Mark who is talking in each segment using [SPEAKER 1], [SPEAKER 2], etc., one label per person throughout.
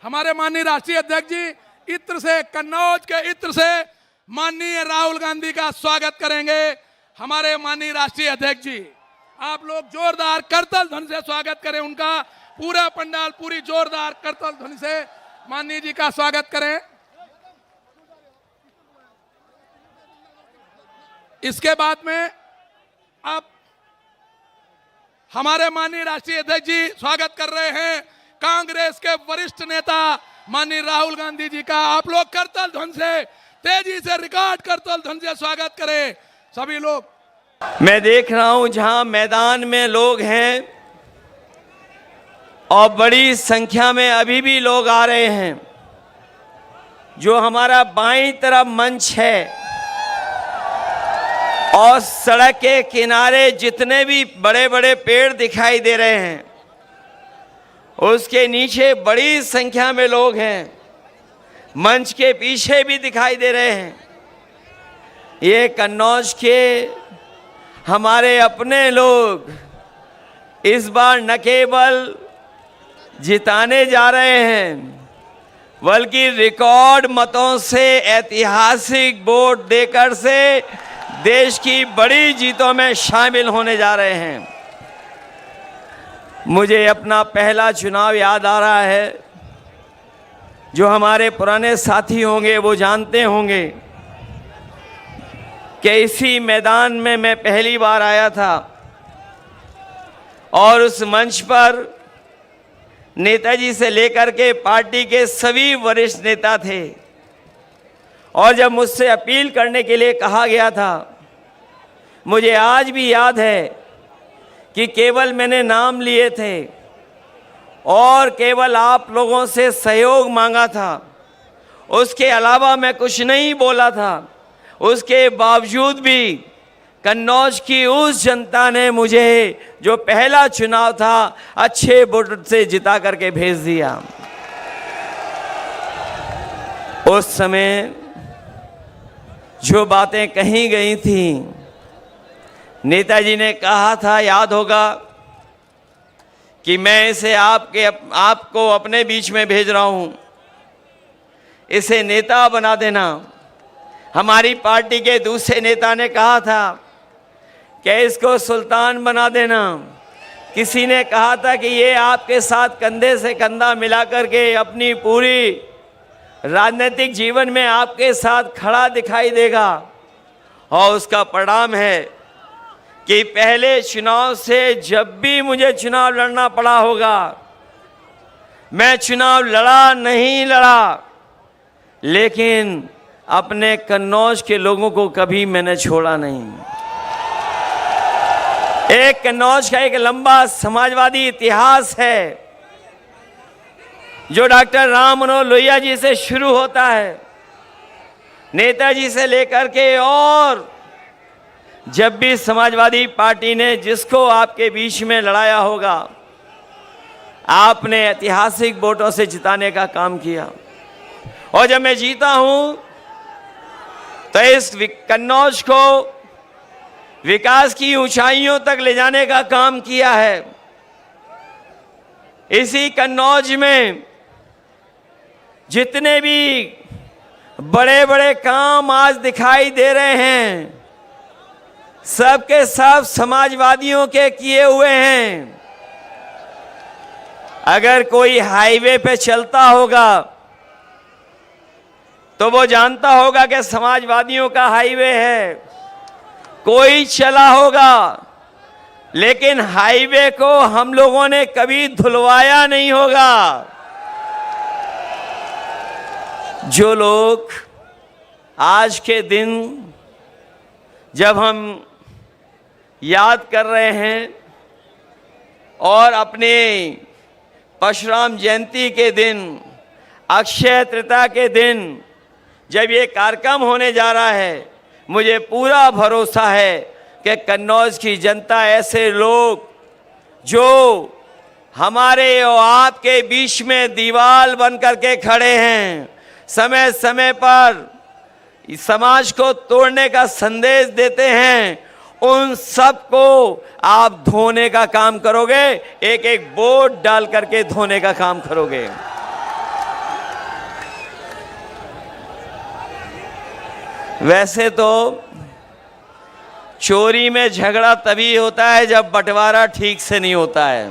[SPEAKER 1] हमारे माननीय राष्ट्रीय अध्यक्ष जी इत्र से, कन्नौज के इत्र से माननीय राहुल गांधी का स्वागत करेंगे। हमारे माननीय राष्ट्रीय अध्यक्ष जी, आप लोग जोरदार करताल ध्वनि से स्वागत करें उनका। पूरा पंडाल पूरी जोरदार करताल ध्वनि से माननीय जी का स्वागत करें। इसके बाद में अब हमारे माननीय राष्ट्रीय अध्यक्ष जी स्वागत कर रहे हैं कांग्रेस के वरिष्ठ नेता माननीय राहुल गांधी जी का। आप लोग करताल ध्वनि से, तेजी से रिकॉर्ड करताल ध्वनि से स्वागत करें सभी लोग।
[SPEAKER 2] मैं देख रहा हूं जहां मैदान में लोग हैं और बड़ी संख्या में अभी भी लोग आ रहे हैं। जो हमारा बाईं तरफ मंच है और सड़क के किनारे जितने भी बड़े बड़े पेड़ दिखाई दे रहे हैं उसके नीचे बड़ी संख्या में लोग हैं। मंच के पीछे भी दिखाई दे रहे हैं। ये कन्नौज के हमारे अपने लोग इस बार न केवल जिताने जा रहे हैं बल्कि रिकॉर्ड मतों से ऐतिहासिक वोट देकर से देश की बड़ी जीतों में शामिल होने जा रहे हैं। मुझे अपना पहला चुनाव याद आ रहा है। जो हमारे पुराने साथी होंगे वो जानते होंगे कि इसी मैदान में मैं पहली बार आया था और उस मंच पर नेताजी से लेकर के पार्टी के सभी वरिष्ठ नेता थे। और जब मुझसे अपील करने के लिए कहा गया था, मुझे आज भी याद है कि केवल मैंने नाम लिए थे और केवल आप लोगों से सहयोग मांगा था। उसके अलावा मैं कुछ नहीं बोला था। उसके बावजूद भी कन्नौज की उस जनता ने मुझे जो पहला चुनाव था अच्छे वोट से जिता करके भेज दिया। उस समय जो बातें कही गई थी, नेताजी ने कहा था, याद होगा, कि मैं इसे आपको अपने बीच में भेज रहा हूं, इसे नेता बना देना। हमारी पार्टी के दूसरे नेता ने कहा था कि इसको सुल्तान बना देना। किसी ने कहा था कि ये आपके साथ कंधे से कंधा मिला करके अपनी पूरी राजनीतिक जीवन में आपके साथ खड़ा दिखाई देगा। और उसका परिणाम है कि पहले चुनाव से जब भी मुझे चुनाव लड़ना पड़ा होगा, मैं चुनाव लड़ा नहीं लड़ा, लेकिन अपने कन्नौज के लोगों को कभी मैंने छोड़ा नहीं। एक कन्नौज का एक लंबा समाजवादी इतिहास है जो डॉक्टर राम मनोहर लोहिया जी से शुरू होता है, नेताजी से लेकर के, और जब भी समाजवादी पार्टी ने जिसको आपके बीच में लड़ाया होगा, आपने ऐतिहासिक वोटों से जिताने का काम किया। और जब मैं जीता हूं तो इस कन्नौज को विकास की ऊंचाइयों तक ले जाने का काम किया है। इसी कन्नौज में जितने भी बड़े बड़े काम आज दिखाई दे रहे हैं, सबके सब समाजवादियों के किए हुए हैं। अगर कोई हाईवे पे चलता होगा तो वो जानता होगा कि समाजवादियों का हाईवे है। कोई चला होगा, लेकिन हाईवे को हम लोगों ने कभी धुलवाया नहीं होगा। जो लोग आज के दिन जब हम याद कर रहे हैं और अपने परशुराम जयंती के दिन, अक्षय तृतीया के दिन जब ये कार्यक्रम होने जा रहा है, मुझे पूरा भरोसा है कि कन्नौज की जनता, ऐसे लोग जो हमारे और आपके बीच में दीवार बन करके खड़े हैं, समय समय पर समाज को तोड़ने का संदेश देते हैं, उन सबको आप धोने का काम करोगे। एक एक वोट डाल करके धोने का काम करोगे। वैसे तो चोरी में झगड़ा तभी होता है जब बंटवारा ठीक से नहीं होता है।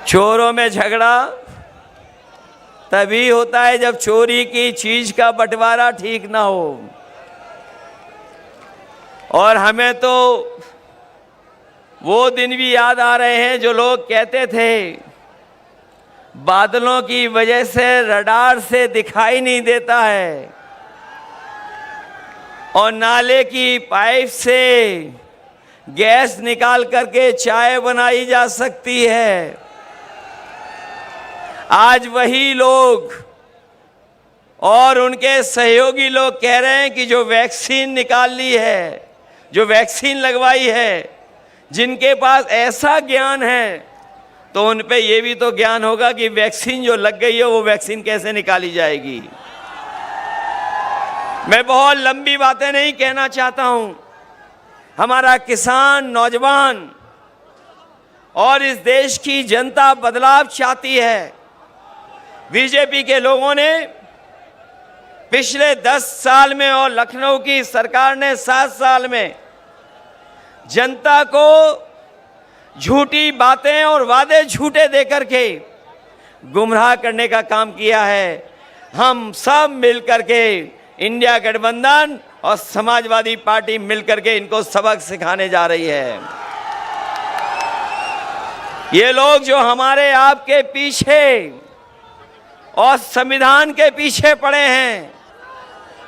[SPEAKER 2] चोरों में झगड़ा तभी होता है जब चोरी की चीज का बंटवारा ठीक ना हो। और हमें तो वो दिन भी याद आ रहे हैं जो लोग कहते थे बादलों की वजह से रडार से दिखाई नहीं देता है और नाले की पाइप से गैस निकाल करके चाय बनाई जा सकती है। आज वही लोग और उनके सहयोगी लोग कह रहे हैं कि जो वैक्सीन निकाल ली है, जो वैक्सीन लगवाई है, जिनके पास ऐसा ज्ञान है तो उन पे ये भी तो ज्ञान होगा कि वैक्सीन जो लग गई है वो वैक्सीन कैसे निकाली जाएगी। मैं बहुत लंबी बातें नहीं कहना चाहता हूं। हमारा किसान, नौजवान और इस देश की जनता बदलाव चाहती है। बीजेपी के लोगों ने पिछले 10 साल में और लखनऊ की सरकार ने 7 साल में जनता को झूठी बातें और वादे झूठे देकर के गुमराह करने का काम किया है। हम सब मिलकर के इंडिया गठबंधन और समाजवादी पार्टी मिलकर के इनको सबक सिखाने जा रही है। ये लोग जो हमारे आपके पीछे और संविधान के पीछे पड़े हैं,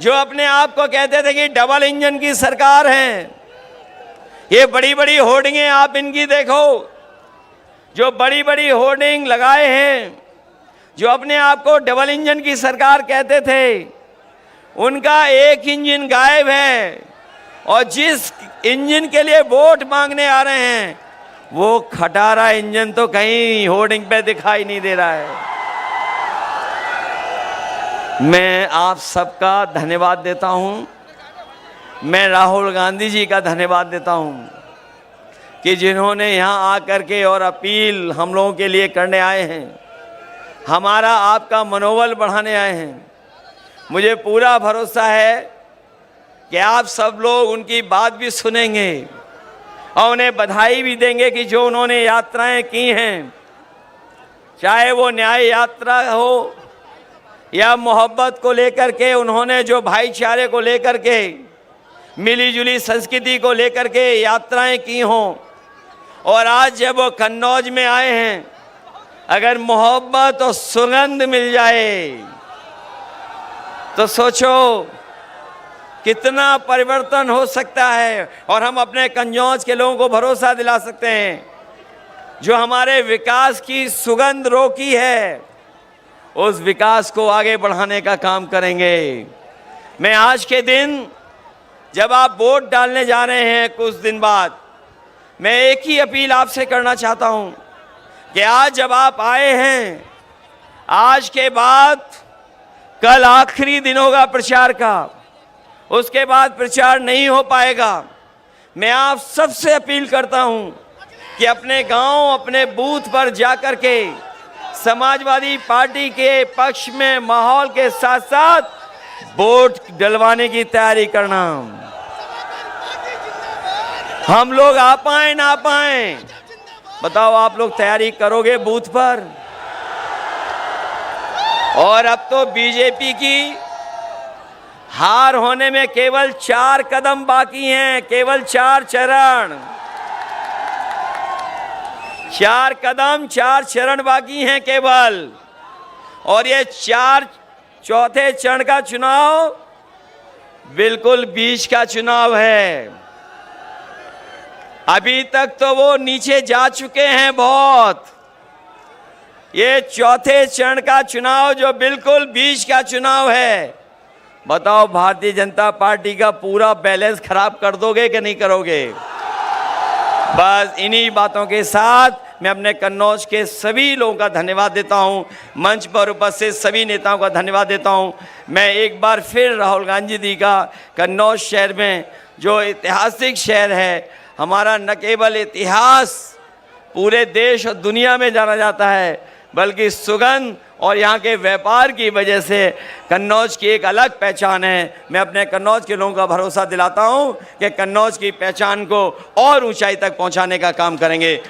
[SPEAKER 2] जो अपने आप को कहते थे कि डबल इंजन की सरकार है, ये बड़ी बड़ी होर्डिंगें आप इनकी देखो, जो बड़ी बड़ी होर्डिंग लगाए हैं, जो अपने आप को डबल इंजन की सरकार कहते थे, उनका एक इंजन गायब है और जिस इंजन के लिए वोट मांगने आ रहे हैं वो खटारा इंजन तो कहीं होर्डिंग पे दिखाई नहीं दे रहा है। मैं आप सबका धन्यवाद देता हूं। मैं राहुल गांधी जी का धन्यवाद देता हूं कि जिन्होंने यहां आकर के और अपील हम लोगों के लिए करने आए हैं, हमारा आपका मनोबल बढ़ाने आए हैं। मुझे पूरा भरोसा है कि आप सब लोग उनकी बात भी सुनेंगे और उन्हें बधाई भी देंगे कि जो उन्होंने यात्राएं की हैं, चाहे वो न्याय यात्रा हो या मोहब्बत को लेकर के, उन्होंने जो भाईचारे को लेकर के, मिलीजुली संस्कृति को लेकर के यात्राएं की हों, और आज जब वो कन्नौज में आए हैं, अगर मोहब्बत और सुगंध मिल जाए तो सोचो कितना परिवर्तन हो सकता है। और हम अपने कन्नौज के लोगों को भरोसा दिला सकते हैं, जो हमारे विकास की सुगंध रोकी है, उस विकास को आगे बढ़ाने का काम करेंगे। मैं आज के दिन जब आप वोट डालने जा रहे हैं कुछ दिन बाद, मैं एक ही अपील आपसे करना चाहता हूं कि आज जब आप आए हैं, आज के बाद कल आखिरी दिन होगा प्रचार का, उसके बाद प्रचार नहीं हो पाएगा। मैं आप सबसे अपील करता हूं कि अपने गांव, अपने बूथ पर जाकर के समाजवादी पार्टी के पक्ष में माहौल के साथ साथ वोट डलवाने की तैयारी करना। हम लोग आ पाए ना पाए, बताओ आप लोग तैयारी करोगे बूथ पर? और अब तो बीजेपी की हार होने में केवल 4 कदम बाकी हैं, केवल 4 चरण, 4 कदम, 4 चरण बाकी हैं केवल। और ये 4 चरण का चुनाव बिल्कुल बीच का चुनाव है। अभी तक तो वो नीचे जा चुके हैं बहुत। ये 4थे चरण का चुनाव जो बिल्कुल बीच का चुनाव है, बताओ भारतीय जनता पार्टी का पूरा बैलेंस खराब कर दोगे कि नहीं करोगे? बस इन्हीं बातों के साथ मैं अपने कन्नौज के सभी लोगों का धन्यवाद देता हूं, मंच पर उपस्थित सभी नेताओं का धन्यवाद देता हूं। मैं एक बार फिर राहुल गांधी जी का कन्नौज शहर में, जो ऐतिहासिक शहर है, हमारा न केवल इतिहास पूरे देश और दुनिया में जाना जाता है, बल्कि सुगंध और यहाँ के व्यापार की वजह से कन्नौज की एक अलग पहचान है। मैं अपने कन्नौज के लोगों का भरोसा दिलाता हूँ कि कन्नौज की पहचान को और ऊंचाई तक पहुँचाने का काम करेंगे।